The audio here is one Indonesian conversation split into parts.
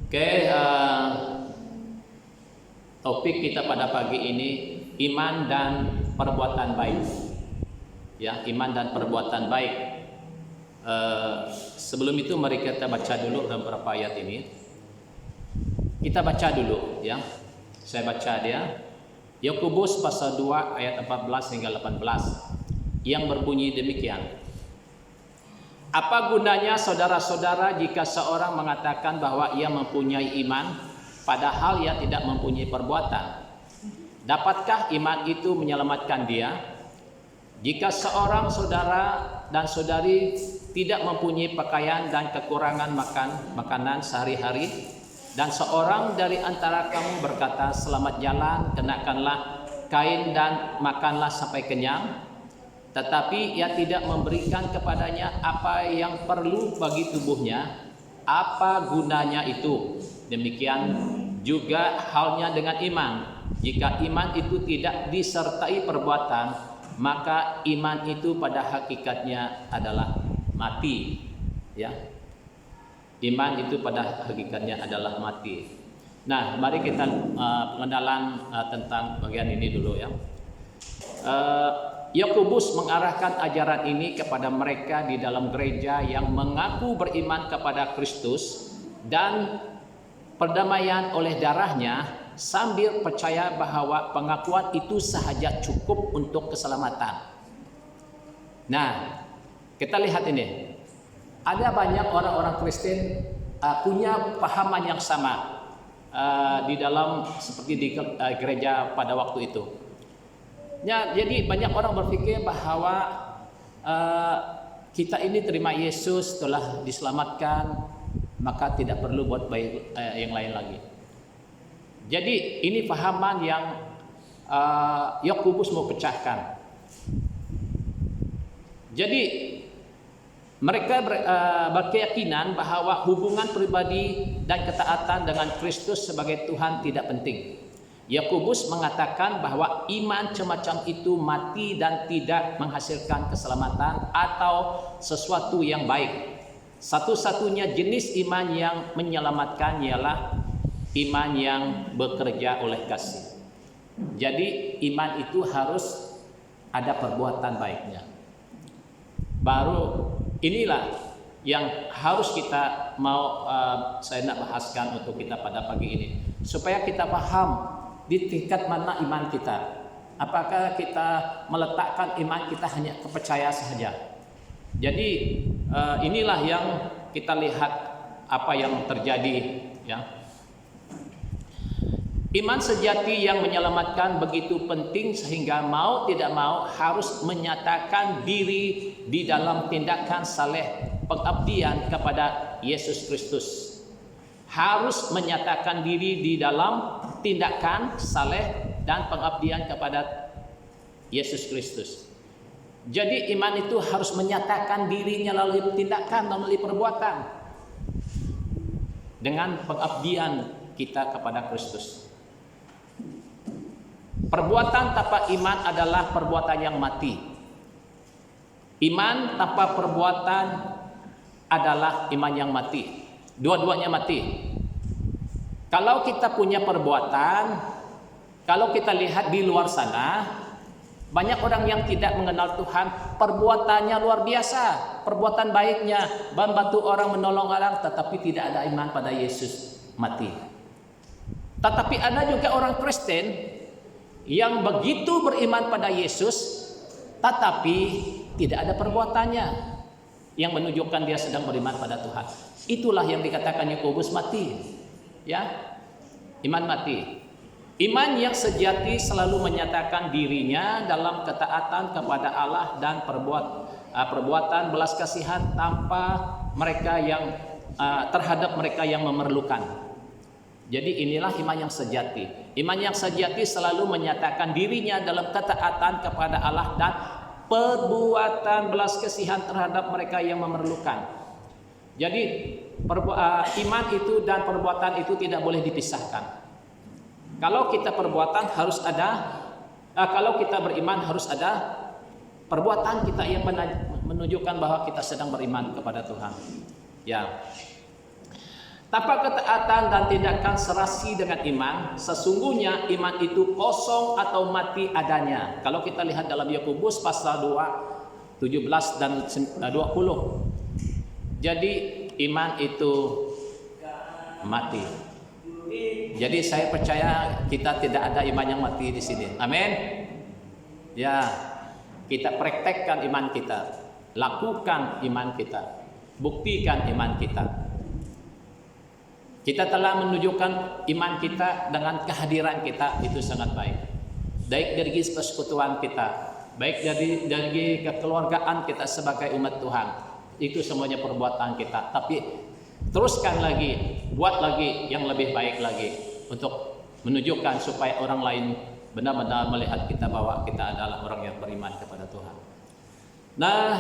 Oke, topik kita pada pagi ini iman dan perbuatan baik. Ya, iman dan perbuatan baik. Sebelum itu mari kita baca dulu beberapa ayat ini. Kita baca dulu ya. Saya baca dia. Yakobus pasal 2 ayat 14 hingga 18 yang berbunyi demikian. Apa gunanya saudara-saudara jika seorang mengatakan bahwa ia mempunyai iman padahal ia tidak mempunyai perbuatan? Dapatkah iman itu menyelamatkan dia? Jika seorang saudara dan saudari tidak mempunyai pakaian dan kekurangan makanan sehari-hari, dan seorang dari antara kamu berkata, "Selamat jalan, kenakanlah kain dan makanlah sampai kenyang," tetapi ia tidak memberikan kepadanya apa yang perlu bagi tubuhnya, apa gunanya itu? Demikian juga halnya dengan iman. Jika iman itu tidak disertai perbuatan, maka iman itu pada hakikatnya adalah mati. Ya, iman itu pada hakikatnya adalah mati. Nah, mari kita pengenalan tentang bagian ini dulu ya. Yakobus mengarahkan ajaran ini kepada mereka di dalam gereja yang mengaku beriman kepada Kristus dan perdamaian oleh darahnya, sambil percaya bahwa pengakuan itu sahaja cukup untuk keselamatan. Nah, kita lihat ini. Ada banyak orang-orang Kristen punya pahaman yang sama di dalam seperti di gereja pada waktu itu. Ya, jadi banyak orang berpikir bahwa kita ini terima Yesus telah diselamatkan, maka tidak perlu buat baik yang lain lagi. Jadi ini pahaman yang Yakobus mau pecahkan. Jadi mereka berkeyakinan bahwa hubungan pribadi dan ketaatan dengan Kristus sebagai Tuhan tidak penting. Yakobus mengatakan bahwa iman semacam itu mati dan tidak menghasilkan keselamatan atau sesuatu yang baik. Satu-satunya jenis iman yang menyelamatkan ialah iman yang bekerja oleh kasih. Jadi iman itu harus ada perbuatan baiknya. Baru inilah yang harus kita saya nak bahaskan untuk kita pada pagi ini, supaya kita paham di tingkat mana iman kita. Apakah kita meletakkan iman kita hanya kepercayaan saja? Jadi inilah yang kita lihat apa yang terjadi ya. Iman sejati yang menyelamatkan begitu penting sehingga mau tidak mau harus menyatakan diri di dalam tindakan saleh pengabdian kepada Yesus Kristus. Harus menyatakan diri di dalam tindakan saleh dan pengabdian kepada Yesus Kristus. Jadi iman itu harus menyatakan dirinya melalui tindakan, melalui perbuatan dengan pengabdian kita kepada Kristus. Perbuatan tanpa iman adalah perbuatan yang mati. Iman tanpa perbuatan adalah iman yang mati. Dua-duanya mati. Kalau kita punya perbuatan, kalau kita lihat di luar sana, banyak orang yang tidak mengenal Tuhan, perbuatannya luar biasa, perbuatan baiknya, membantu orang, menolong orang, tetapi tidak ada iman pada Yesus, mati. Tetapi ada juga orang Kristen yang begitu beriman pada Yesus, tetapi tidak ada perbuatannya yang menunjukkan dia sedang beriman pada Tuhan. Itulah yang dikatakan Yakobus mati. Ya, iman mati. Iman yang sejati selalu menyatakan dirinya dalam ketaatan kepada Allah dan perbuatan belas kasihan tanpa mereka yang terhadap mereka yang memerlukan. Jadi inilah iman yang sejati. Iman yang sejati selalu menyatakan dirinya dalam ketaatan kepada Allah dan perbuatan belas kasihan terhadap mereka yang memerlukan. Jadi iman itu dan perbuatan itu tidak boleh dipisahkan. Kalau kita perbuatan harus ada, kalau kita beriman harus ada perbuatan kita yang menunjukkan bahwa kita sedang beriman kepada Tuhan. Ya. Tanpa ketaatan dan tindakan serasi dengan iman, sesungguhnya iman itu kosong atau mati adanya. Kalau kita lihat dalam Yakobus pasal 2, 17 dan 20. Jadi iman itu mati. Jadi saya percaya kita tidak ada iman yang mati di sini. Amin. Ya, kita praktekkan iman kita, lakukan iman kita, buktikan iman kita. Kita telah menunjukkan iman kita dengan kehadiran kita, itu sangat baik. Baik dari persekutuan kita, baik dari kekeluargaan kita sebagai umat Tuhan. Itu semuanya perbuatan kita. Tapi teruskan lagi, buat lagi yang lebih baik lagi untuk menunjukkan supaya orang lain benar-benar melihat kita bahwa kita adalah orang yang beriman kepada Tuhan. Nah,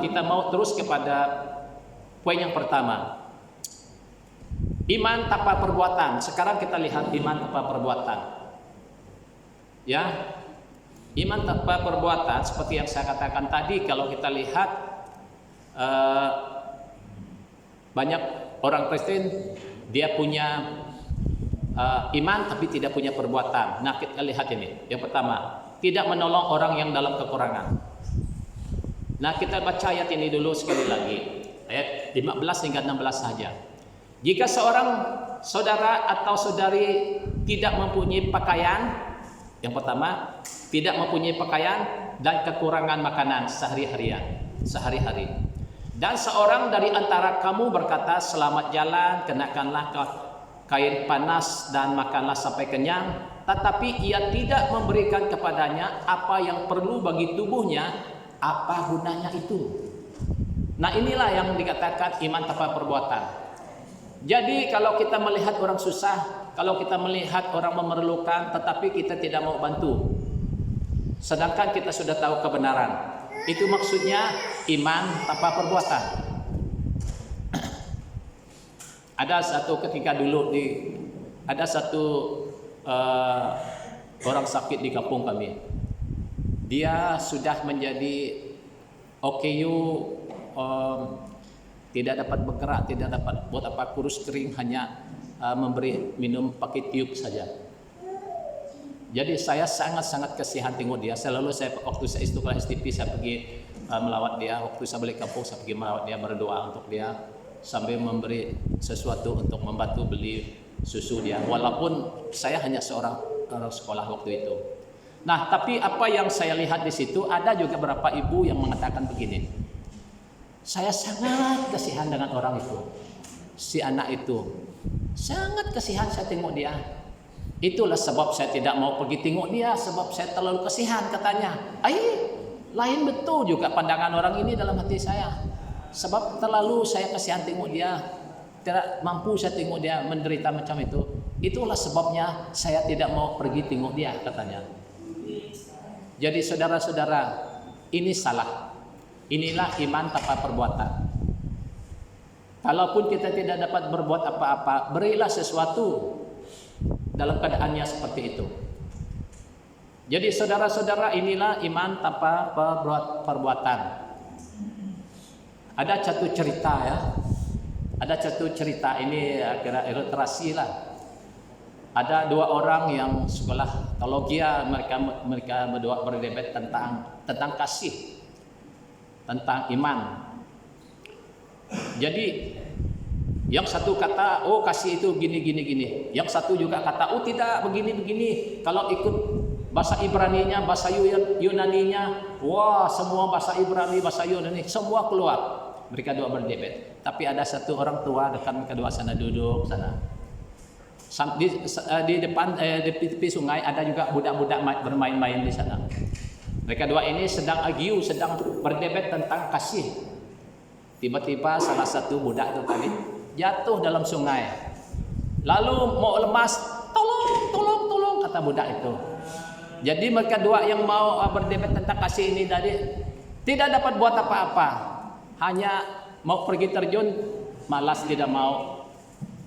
kita mau terus kepada poin yang pertama. Iman tanpa perbuatan. Sekarang kita lihat iman tanpa perbuatan. Ya, iman tanpa perbuatan seperti yang saya katakan tadi. Kalau kita lihat banyak orang Kristen dia punya iman tapi tidak punya perbuatan. Nah, kita lihat ini. Yang pertama, tidak menolong orang yang dalam kekurangan. Nah, kita baca ayat ini dulu sekali lagi. Ayat 15 hingga 16 saja. Jika seorang saudara atau saudari tidak mempunyai pakaian, yang pertama, tidak mempunyai pakaian dan kekurangan makanan sehari-hari. Dan seorang dari antara kamu berkata, selamat jalan, kenakanlah kain panas dan makanlah sampai kenyang, tetapi ia tidak memberikan kepadanya apa yang perlu bagi tubuhnya, apa gunanya itu? Nah, inilah yang dikatakan iman tanpa perbuatan. Jadi kalau kita melihat orang susah, kalau kita melihat orang memerlukan, tetapi kita tidak mau bantu, sedangkan kita sudah tahu kebenaran, itu maksudnya iman tanpa perbuatan. Ada satu ketika dulu ada satu orang sakit di kampung kami. Dia sudah menjadi OKU, tidak dapat bergerak, tidak dapat buat apa, kurus kering, hanya memberi minum pakai tiup saja. Jadi saya sangat-sangat kasihan tengok dia. Waktu saya istiqlal STP, saya pergi melawat dia. Waktu saya balik kampung, saya pergi melawat dia, berdoa untuk dia sambil memberi sesuatu untuk membantu beli susu dia. Walaupun saya hanya seorang orang sekolah waktu itu. Nah, tapi apa yang saya lihat di situ, ada juga beberapa ibu yang mengatakan begini. Saya sangat kasihan dengan orang itu, si anak itu. Sangat kasihan saya tengok dia. Itulah sebab saya tidak mau pergi tengok dia, sebab saya terlalu kasihan katanya. Lain betul juga pandangan orang ini dalam hati saya. Sebab terlalu saya kasihan tengok dia, tidak mampu saya tengok dia menderita macam itu. Itulah sebabnya saya tidak mau pergi tengok dia katanya. Jadi saudara-saudara, ini salah. Inilah iman tanpa perbuatan. Kalaupun kita tidak dapat berbuat apa-apa, berilah sesuatu dalam keadaannya seperti itu. Jadi saudara-saudara, inilah iman tanpa perbuatan. Ada satu cerita ya. Ada satu cerita ini kira ilustrasi lah. Ada dua orang yang sekolah teologi, mereka berdua berdebat tentang kasih, tentang iman. Jadi yang satu kata, oh kasih itu gini. Yang satu juga kata, oh tidak, begini. Kalau ikut bahasa Ibraninya, bahasa Yunaninya, wah semua bahasa Ibrani, bahasa Yunani, semua keluar. Mereka dua berdebat. Tapi ada satu orang tua dekat kedua sana duduk sana. Di depan di tepi sungai ada juga budak-budak bermain-main di sana. Mereka dua ini sedang berdebat tentang kasih. Tiba-tiba salah satu budak itu tadi jatuh dalam sungai. Lalu mau lemas, tolong kata budak itu. Jadi mereka dua yang mau berdebat tentang kasih ini tadi tidak dapat buat apa-apa. Hanya mau pergi terjun, malas tidak mau.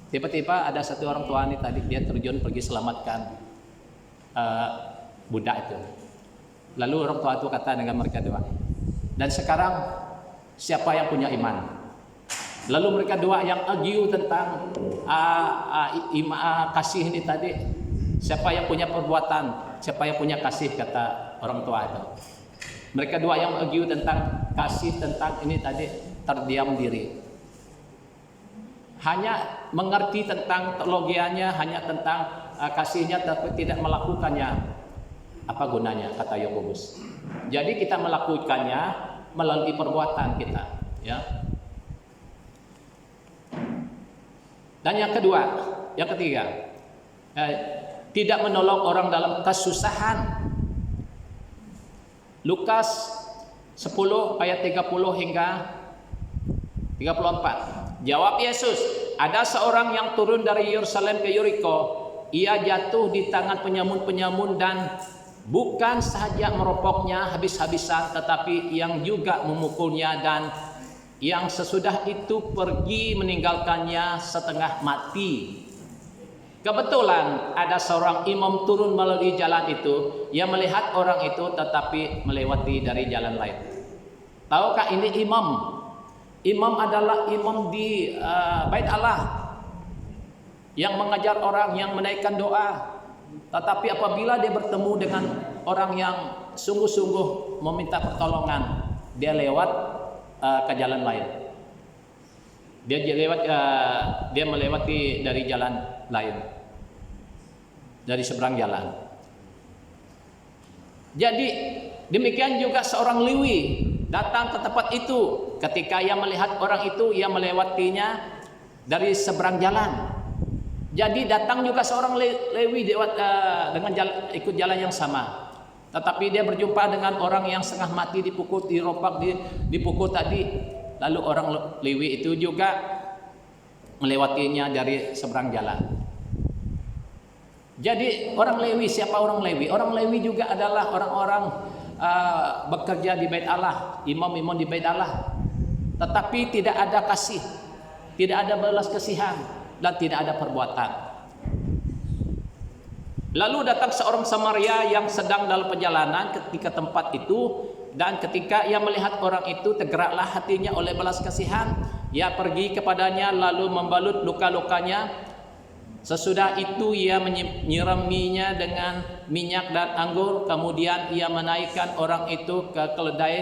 Tiba-tiba ada satu orang tua ini tadi, dia terjun pergi selamatkan budak itu. Lalu orang tua itu kata dengan mereka dua, dan sekarang siapa yang punya iman? Lalu mereka dua yang argue tentang kasih ini tadi. Siapa yang punya perbuatan, siapa yang punya kasih, kata orang tua itu. Mereka dua yang argue tentang kasih, tentang ini tadi, terdiam diri. Hanya mengerti tentang teologianya, hanya tentang kasihnya, tapi tidak melakukannya. Apa gunanya, kata Yakobus. Jadi kita melakukannya melalui perbuatan kita, ya. Dan yang ketiga, tidak menolong orang dalam kesusahan. Lukas 10 ayat 30 hingga 34. Jawab Yesus, ada seorang yang turun dari Yerusalem ke Yeriko. Ia jatuh di tangan penyamun-penyamun dan bukan saja meropoknya habis-habisan, tetapi yang juga memukulnya, dan yang sesudah itu pergi meninggalkannya setengah mati. Kebetulan ada seorang imam turun melalui jalan itu. Ia melihat orang itu tetapi melewati dari jalan lain. Tahukah ini imam? Imam adalah imam di Bait Allah yang mengajar orang, yang menaikkan doa. Tetapi apabila dia bertemu dengan orang yang sungguh-sungguh meminta pertolongan, dia lewat ke jalan lain. Dia melewati dari jalan lain, dari seberang jalan. Jadi demikian juga seorang Lewi datang ke tempat itu. Ketika ia melihat orang itu, ia melewatinya dari seberang jalan. Jadi datang juga seorang Lewi dengan ikut jalan yang sama. Tetapi dia berjumpa dengan orang yang setengah mati, dipukul, dirompak, dipukul tadi. Lalu orang Lewi itu juga melewatinya dari seberang jalan. Jadi orang Lewi, siapa orang Lewi? Orang Lewi juga adalah orang-orang bekerja di Bait Allah, imam-imam di Bait Allah. Tetapi tidak ada kasih, tidak ada belas kasihan, dan tidak ada perbuatan. Lalu datang seorang Samaria yang sedang dalam perjalanan ketika tempat itu, dan ketika ia melihat orang itu, tergeraklah hatinya oleh belas kasihan. Ia pergi kepadanya lalu membalut luka-lukanya. Sesudah itu ia menyiraminya dengan minyak dan anggur. Kemudian ia menaikkan orang itu ke keledai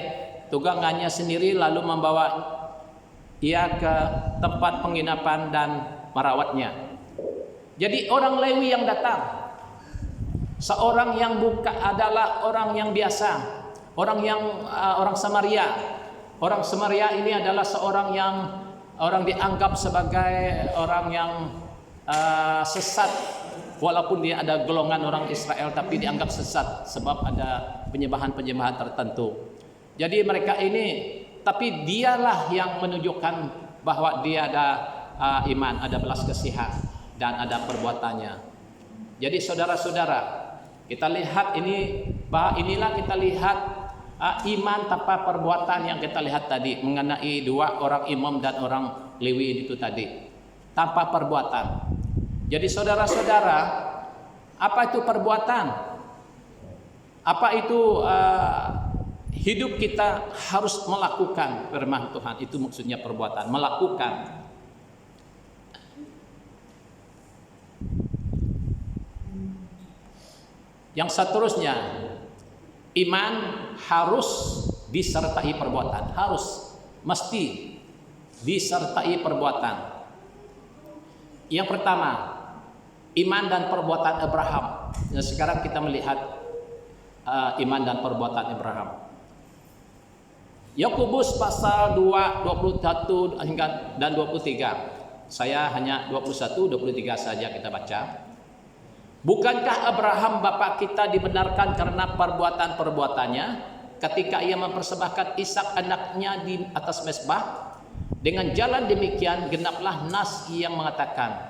tunggangannya sendiri, lalu membawa ia ke tempat penginapan dan merawatnya. Jadi orang Lewi yang datang, seorang yang adalah orang yang biasa, orang Samaria. Orang Samaria ini adalah seorang yang dianggap sebagai orang yang sesat, walaupun dia ada golongan orang Israel, tapi dianggap sesat sebab ada penyembahan-penyembahan tertentu. Jadi mereka ini, tapi dialah yang menunjukkan bahwa dia ada iman, ada belas kasihan, dan ada perbuatannya. Jadi saudara-saudara, kita lihat ini, bahwa inilah kita lihat iman tanpa perbuatan yang kita lihat tadi mengenai dua orang imam dan orang Lewi itu tadi, tanpa perbuatan. Jadi saudara-saudara, apa itu perbuatan? Apa itu hidup kita harus melakukan firman Tuhan? Itu maksudnya perbuatan, melakukan. Yang seterusnya, iman harus disertai perbuatan, mesti disertai perbuatan. Yang pertama, iman dan perbuatan Abraham. Nah, sekarang kita melihat iman dan perbuatan Abraham. Yakobus pasal 2, 21 hingga dan 23. Saya hanya 21, 23 saja kita baca. Bukankah Abraham bapa kita dibenarkan karena perbuatan-perbuatannya ketika ia mempersembahkan Ishak anaknya di atas mezbah? Dengan jalan demikian genaplah nas yang mengatakan,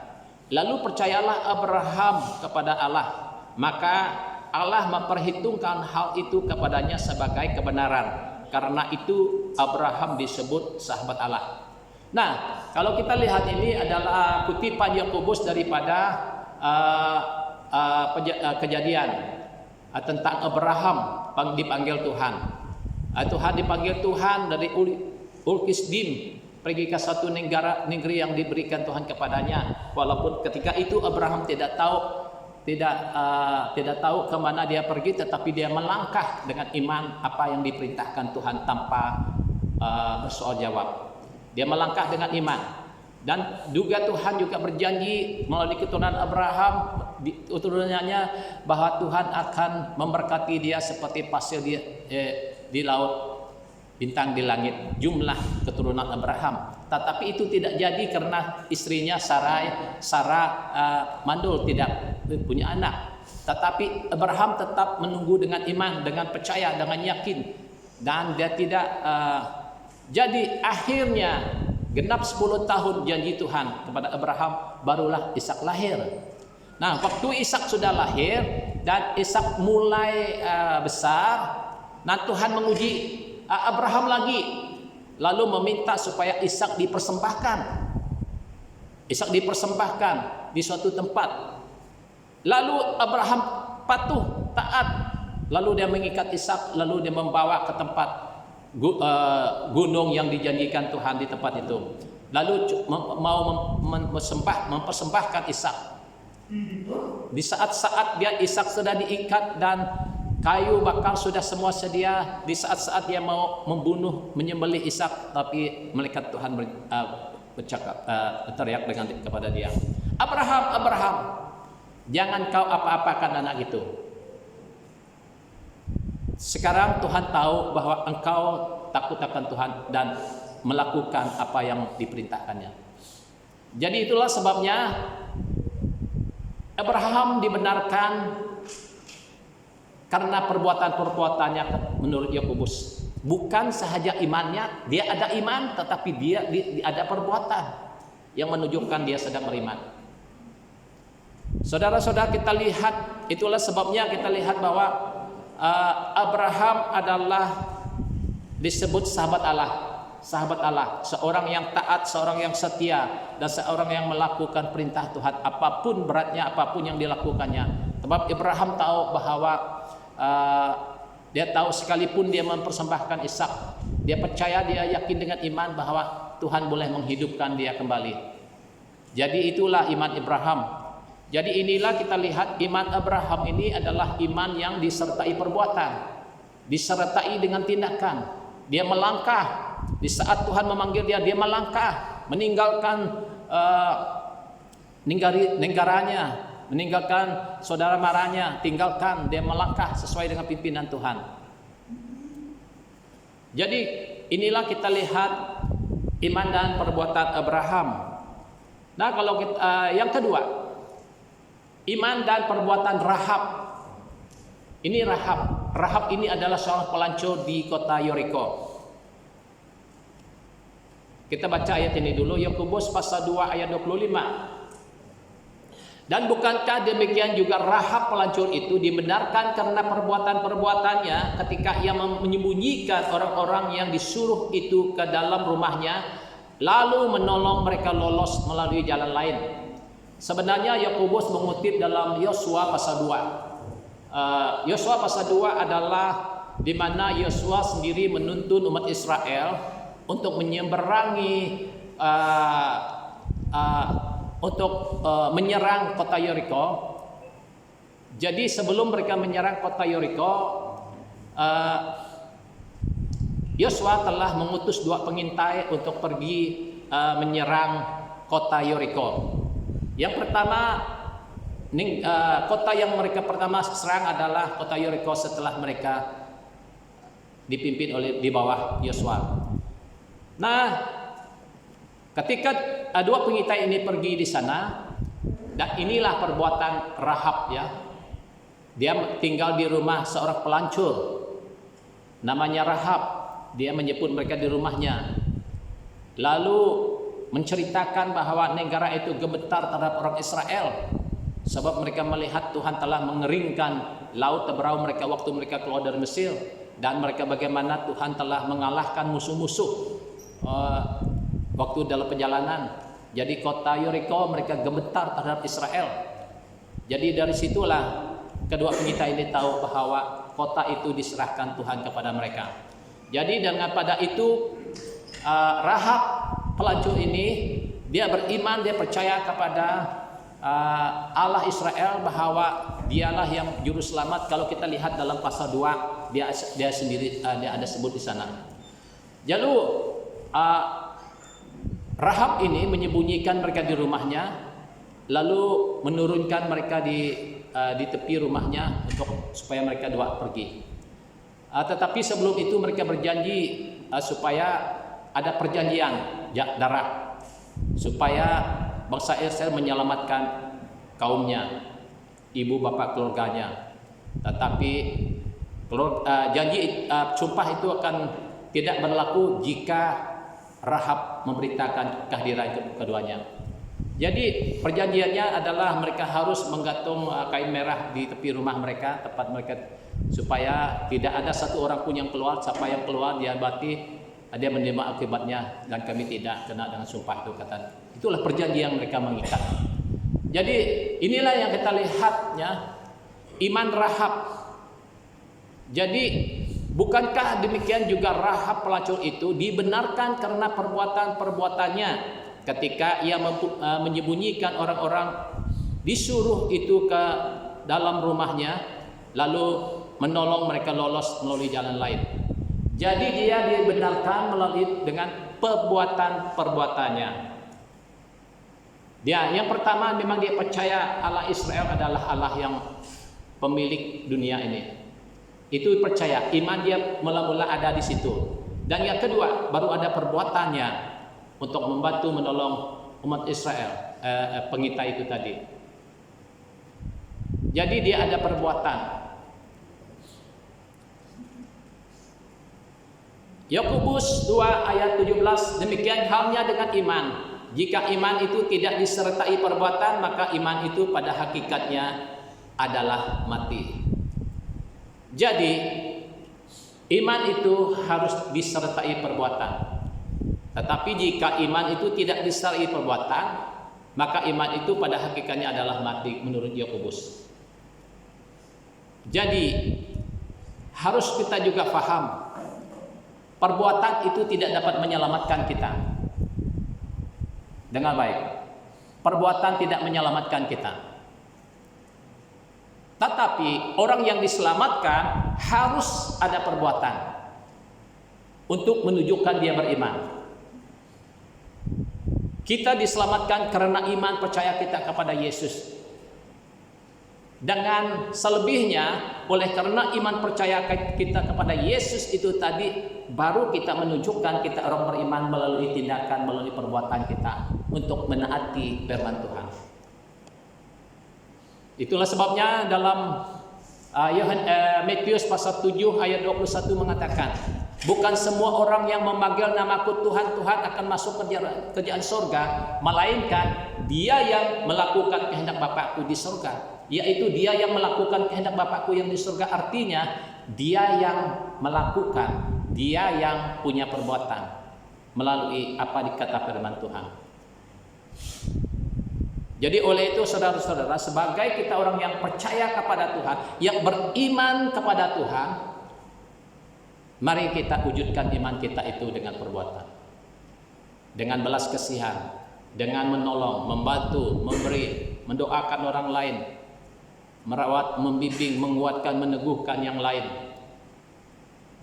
lalu percayalah Abraham kepada Allah, maka Allah memperhitungkan hal itu kepadanya sebagai kebenaran. Karena itu Abraham disebut sahabat Allah. Nah, kalau kita lihat ini adalah kutipan Yakobus daripada kejadian tentang Abraham dipanggil Tuhan. Tuhan dipanggil Tuhan dari Ulkisdim pergi ke satu negeri yang diberikan Tuhan kepadanya. Walaupun ketika itu Abraham tidak tahu ke mana dia pergi, tetapi dia melangkah dengan iman apa yang diperintahkan Tuhan tanpa bersoal jawab. Dia melangkah dengan iman. Dan juga Tuhan juga berjanji melalui keturunan Abraham, keturunannya, bahwa Tuhan akan memberkati dia seperti pasir di laut, bintang di langit, jumlah keturunan Abraham. Tetapi itu tidak jadi karena istrinya Sarah mandul, tidak punya anak. Tetapi Abraham tetap menunggu dengan iman, dengan percaya, dengan yakin, dan dia tidak jadi akhirnya genap 10 tahun janji Tuhan kepada Abraham, barulah Ishak lahir. Nah, waktu Ishak sudah lahir dan Ishak mulai besar, nah Tuhan menguji Abraham lagi, lalu meminta supaya Ishak dipersembahkan. Ishak dipersembahkan di suatu tempat. Lalu Abraham patuh, taat. Lalu dia mengikat Ishak, lalu dia membawa ke tempat gunung yang dijanjikan Tuhan di tempat itu. Lalu mau mempersembahkan Ishak. Di saat-saat dia Ishak sudah diikat dan kayu bakar sudah semua sedia, di saat-saat dia mau membunuh, menyembelih Ishak, tapi malaikat Tuhan teriak kepada dia, Abraham, Abraham, jangan kau apa-apakan anak itu. Sekarang Tuhan tahu bahwa engkau takut akan Tuhan dan melakukan apa yang diperintahkannya. Jadi itulah sebabnya Abraham dibenarkan karena perbuatan-perbuatannya menurut Yakobus. Bukan sahaja imannya, dia ada iman, tetapi dia ada perbuatan yang menunjukkan dia sedang beriman. Saudara-saudara, kita lihat, itulah sebabnya kita lihat bahwa Abraham adalah disebut sahabat Allah, seorang yang taat, seorang yang setia, dan seorang yang melakukan perintah Tuhan apapun beratnya, apapun yang dilakukannya. Sebab Abraham tahu bahwa dia tahu sekalipun dia mempersembahkan Ishak, dia percaya, dia yakin dengan iman bahwa Tuhan boleh menghidupkan dia kembali. Jadi itulah iman Abraham. Jadi inilah kita lihat iman Abraham ini adalah iman yang disertai perbuatan, disertai dengan tindakan. Dia melangkah di saat Tuhan memanggil dia melangkah, meninggalkan negaranya, meninggalkan saudara maranya, tinggalkan, dia melangkah sesuai dengan pimpinan Tuhan. Jadi inilah kita lihat iman dan perbuatan Abraham. Nah, kalau yang kedua, iman dan perbuatan Rahab. Ini Rahab. Rahab ini adalah seorang pelancur di kota Yeriko. Kita baca ayat ini dulu, Yakobus pasal 2 ayat 25. Dan bukankah demikian juga Rahab pelancur itu dibenarkan karena perbuatan-perbuatannya ketika ia menyembunyikan orang-orang yang disuruh itu ke dalam rumahnya, lalu menolong mereka lolos melalui jalan lain. Sebenarnya Yakobus mengutip dalam Yosua pasal 2. Yosua pasal 2 adalah di mana Yosua sendiri menuntun umat Israel untuk menyeberangi menyerang kota Yeriko. Jadi sebelum mereka menyerang kota Yeriko, Yosua telah mengutus 2 pengintai untuk pergi menyerang kota Yeriko. Yang pertama, kota yang mereka pertama serang adalah kota Yeriko setelah mereka dipimpin di bawah Yosua. Nah, ketika 2 pengintai ini pergi di sana, dan inilah perbuatan Rahab, ya. Dia tinggal di rumah seorang pelancur namanya Rahab. Dia menjemput mereka di rumahnya, lalu menceritakan bahwa negara itu gemetar terhadap orang Israel, sebab mereka melihat Tuhan telah mengeringkan laut Teberau mereka waktu mereka keluar dari Mesir, dan mereka bagaimana Tuhan telah mengalahkan musuh-musuh waktu dalam perjalanan. Jadi kota Yeriko mereka gemetar terhadap Israel. Jadi dari situlah kedua pengintai ini tahu bahwa kota itu diserahkan Tuhan kepada mereka. Jadi dengan pada itu Rahab pelacur ini dia beriman, dia percaya kepada Allah Israel bahwa dialah yang juru selamat. Kalau kita lihat dalam pasal 2, dia sendiri dia ada sebut di sana. Lalu Rahab ini menyembunyikan mereka di rumahnya, lalu menurunkan mereka di tepi rumahnya supaya mereka dua pergi. Tetapi sebelum itu mereka berjanji supaya ada perjanjian darat supaya bangsa Israel menyelamatkan kaumnya, ibu bapak keluarganya. Tetapi janji sumpah itu akan tidak berlaku jika Rahab memberitakan kehadiran keduanya. Jadi perjanjiannya adalah mereka harus menggantung kain merah di tepi rumah mereka, tempat mereka, supaya tidak ada satu orang pun yang keluar. Siapa yang keluar dia berarti dia menerima akibatnya, dan kami tidak kena dengan sumpah itu, kata. Itulah perjanjian mereka mengikat. Jadi inilah yang kita lihatnya iman Rahab. Jadi bukankah demikian juga Rahab pelacur itu dibenarkan karena perbuatan-perbuatannya ketika ia menyembunyikan orang-orang, disuruh itu ke dalam rumahnya lalu menolong mereka lolos melalui jalan lain. Jadi dia dibenarkan melalui dengan perbuatan-perbuatannya. Dia yang pertama memang dia percaya Allah Israel adalah Allah yang pemilik dunia ini. Itu percaya, iman dia mula-mula ada di situ. Dan yang kedua, baru ada perbuatannya untuk membantu menolong umat Israel, pengintai itu tadi. Jadi dia ada perbuatan. Yakobus 2 ayat 17, demikian halnya dengan iman. Jika iman itu tidak disertai perbuatan, maka iman itu pada hakikatnya adalah mati. Jadi iman itu harus disertai perbuatan. Tetapi jika iman itu tidak disertai perbuatan, maka iman itu pada hakikatnya adalah mati menurut Yakobus. Jadi harus kita juga paham, perbuatan itu tidak dapat menyelamatkan kita. Dengar baik, perbuatan tidak menyelamatkan kita. Tetapi orang yang diselamatkan harus ada perbuatan untuk menunjukkan dia beriman. Kita diselamatkan karena iman percaya kita kepada Yesus. Dengan selebihnya, oleh karena iman percaya kita kepada Yesus itu tadi, baru kita menunjukkan kita orang beriman melalui tindakan, melalui perbuatan kita untuk menaati firman Tuhan. Itulah sebabnya dalam Matius pasal 7 ayat 21 mengatakan, bukan semua orang yang memanggil namaku Tuhan, Tuhan akan masuk kerajaan surga, melainkan dia yang melakukan kehendak Bapakku di surga. Yaitu dia yang melakukan kehendak Bapakku yang di surga, artinya dia yang melakukan, dia yang punya perbuatan melalui apa dikata firman Tuhan. Jadi oleh itu saudara-saudara, sebagai kita orang yang percaya kepada Tuhan, yang beriman kepada Tuhan, mari kita wujudkan iman kita itu dengan perbuatan, dengan belas kasihan, dengan menolong, membantu, memberi, mendoakan orang lain, merawat, membimbing, menguatkan, meneguhkan yang lain.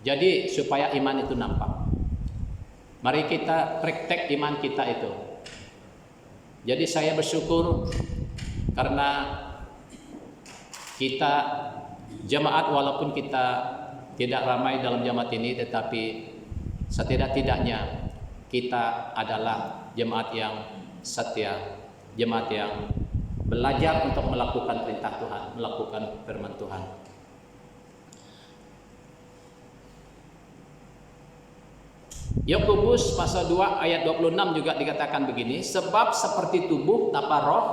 Jadi supaya iman itu nampak, mari kita praktek iman kita itu. Jadi saya bersyukur karena kita jemaat, walaupun kita tidak ramai dalam jemaat ini, tetapi setidak-tidaknya kita adalah jemaat yang setia, jemaat yang belajar untuk melakukan perintah Tuhan, melakukan firman Tuhan. Yakobus pasal 2 ayat 26 juga dikatakan begini, sebab seperti tubuh tanpa roh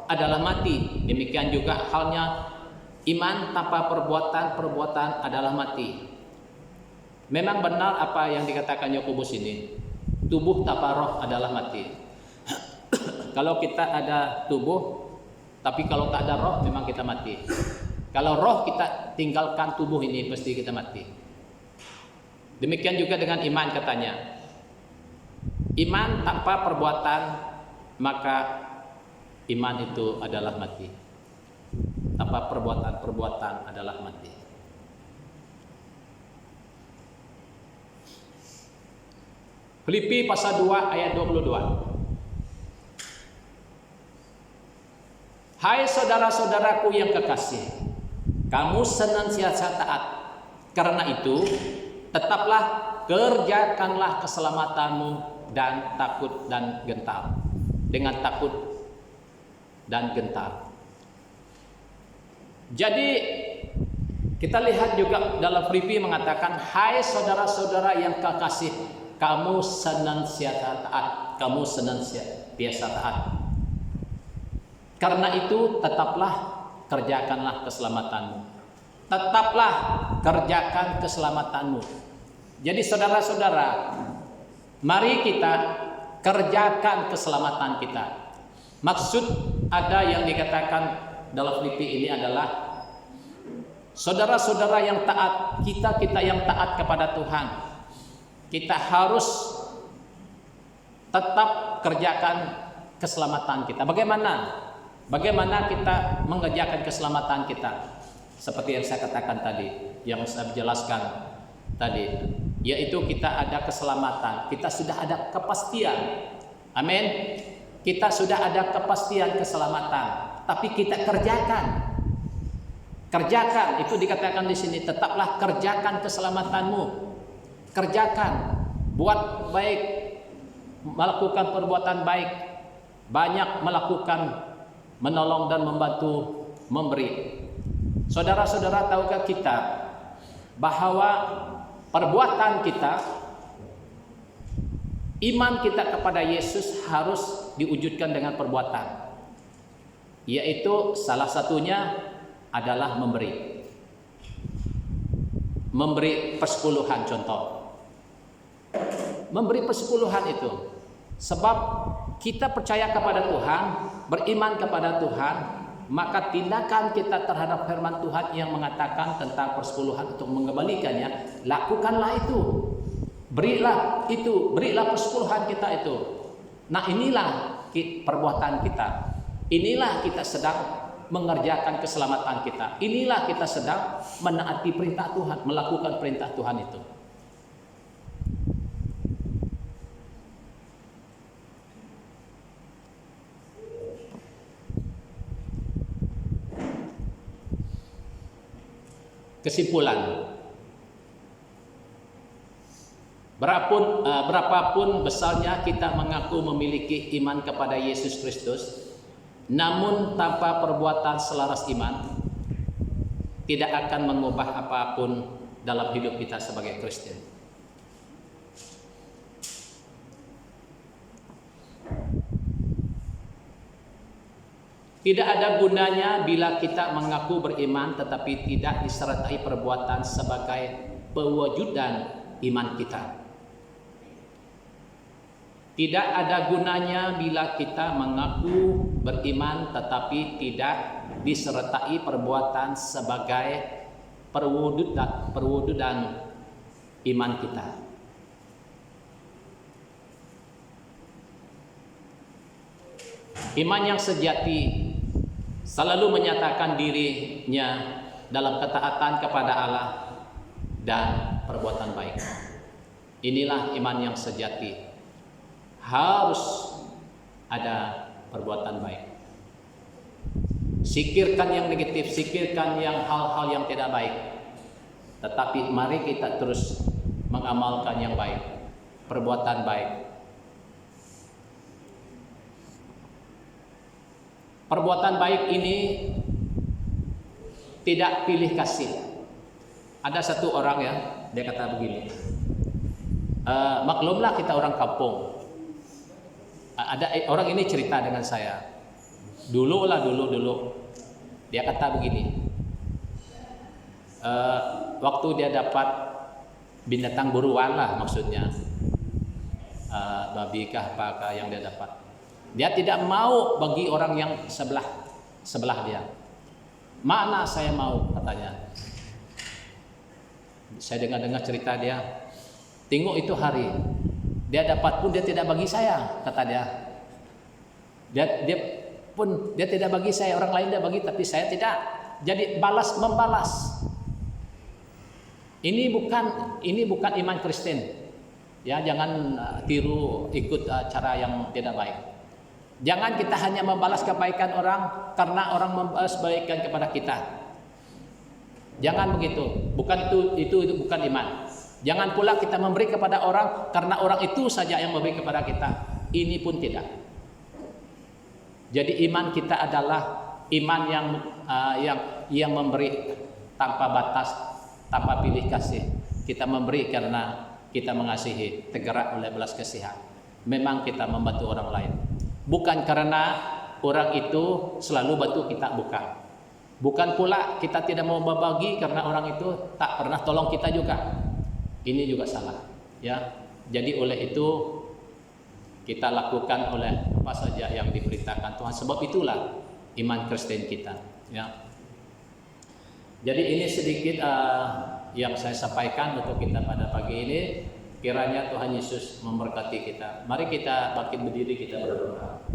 adalah mati, demikian juga halnya iman tanpa perbuatan, perbuatan adalah mati. Memang benar apa yang dikatakan Yakobus ini, tubuh tanpa roh adalah mati. Kalau kita ada tubuh, tapi kalau tak ada roh, memang kita mati. Kalau roh kita tinggalkan tubuh ini, pasti kita mati. Demikian juga dengan iman katanya. Iman tanpa perbuatan, maka iman itu adalah mati. Tanpa perbuatan, perbuatan adalah mati. Filipi pasal 2 ayat 22. Hai saudara-saudaraku yang kekasih, kamu senantiasa taat. Karena itu, tetaplah kerjakanlah keselamatanmu dan takut dan gentar. Dengan takut dan gentar. Jadi kita lihat juga dalam Filipi mengatakan, hai saudara-saudara yang kekasih, kamu senantiasa taat. Kamu senantiasa taat. Karena itu tetaplah kerjakanlah keselamatanmu. Tetaplah kerjakan keselamatanmu. Jadi saudara-saudara, mari kita kerjakan keselamatan kita. Maksud ada yang dikatakan dalam Filipi ini adalah saudara-saudara yang taat, kita yang taat kepada Tuhan. Kita harus tetap kerjakan keselamatan kita. Bagaimana kita mengerjakan keselamatan kita? Seperti yang saya katakan tadi, yang saya jelaskan tadi, yaitu kita ada keselamatan, kita sudah ada kepastian. Amin. Kita sudah ada kepastian keselamatan, tapi kita kerjakan. Kerjakan, itu dikatakan di sini, tetaplah kerjakan keselamatanmu. Kerjakan, buat baik, melakukan perbuatan baik, banyak melakukan menolong dan membantu, memberi. Saudara-saudara, tahukah kita bahwa perbuatan kita, iman kita kepada Yesus harus diwujudkan dengan perbuatan, yaitu salah satunya adalah memberi persepuluhan. Contoh, memberi persepuluhan itu sebab kita percaya kepada Tuhan, beriman kepada Tuhan, maka tindakan kita terhadap firman Tuhan yang mengatakan tentang persepuluhan untuk mengembalikannya, lakukanlah itu. Berilah persepuluhan kita itu. Nah, inilah perbuatan kita. Inilah kita sedang mengerjakan keselamatan kita. Inilah kita sedang menaati perintah Tuhan, melakukan perintah Tuhan itu. Kesimpulan, berapapun besarnya kita mengaku memiliki iman kepada Yesus Kristus, namun tanpa perbuatan selaras iman, tidak akan mengubah apapun dalam hidup kita sebagai Kristen. Tidak ada gunanya bila kita mengaku beriman tetapi tidak disertai perbuatan sebagai pewujudan iman kita. Tidak ada gunanya bila kita mengaku beriman tetapi tidak disertai perbuatan sebagai perwujudan iman kita. Iman yang sejati selalu menyatakan dirinya dalam ketaatan kepada Allah dan perbuatan baik. Inilah iman yang sejati. Harus ada perbuatan baik. Sikirkan yang negatif, sikirkan yang hal-hal yang tidak baik. Tetapi mari kita terus mengamalkan yang baik, perbuatan baik. Perbuatan baik ini tidak pilih kasih. Ada satu orang ya, dia kata begini, maklumlah kita orang kampung. Ada orang ini cerita dengan saya. Dulu. Dia kata begini, waktu dia dapat binatang buruan lah maksudnya, babi kah apakah yang dia dapat. Dia tidak mau bagi orang yang sebelah dia. Mana saya mau, katanya. Saya dengar cerita dia. Tengok itu hari Dia dapat pun dia tidak bagi saya, kata dia. Dia tidak bagi saya, orang lain dia bagi tapi saya tidak. Jadi balas membalas. Ini bukan iman Kristen. Ya, jangan tiru ikut cara yang tidak baik. Jangan kita hanya membalas kebaikan orang karena orang membalas kebaikan kepada kita. Jangan begitu. Itu bukan iman. Jangan pula kita memberi kepada orang karena orang itu saja yang memberi kepada kita. Ini pun tidak. Jadi iman kita adalah iman yang memberi tanpa batas, tanpa pilih kasih. Kita memberi karena kita mengasihi, tergerak oleh belas kasihan. Memang kita membantu orang lain. Bukan karena orang itu selalu bantu kita, bukan. Bukan pula kita tidak mau berbagi karena orang itu tak pernah tolong kita juga. Ini juga salah, ya. Jadi oleh itu kita lakukan oleh apa saja yang diperintahkan Tuhan. Sebab itulah iman Kristen kita, ya. Jadi ini sedikit yang saya sampaikan untuk kita pada pagi ini. Kiranya Tuhan Yesus memberkati kita. Mari kita bangkit berdiri, kita berdoa.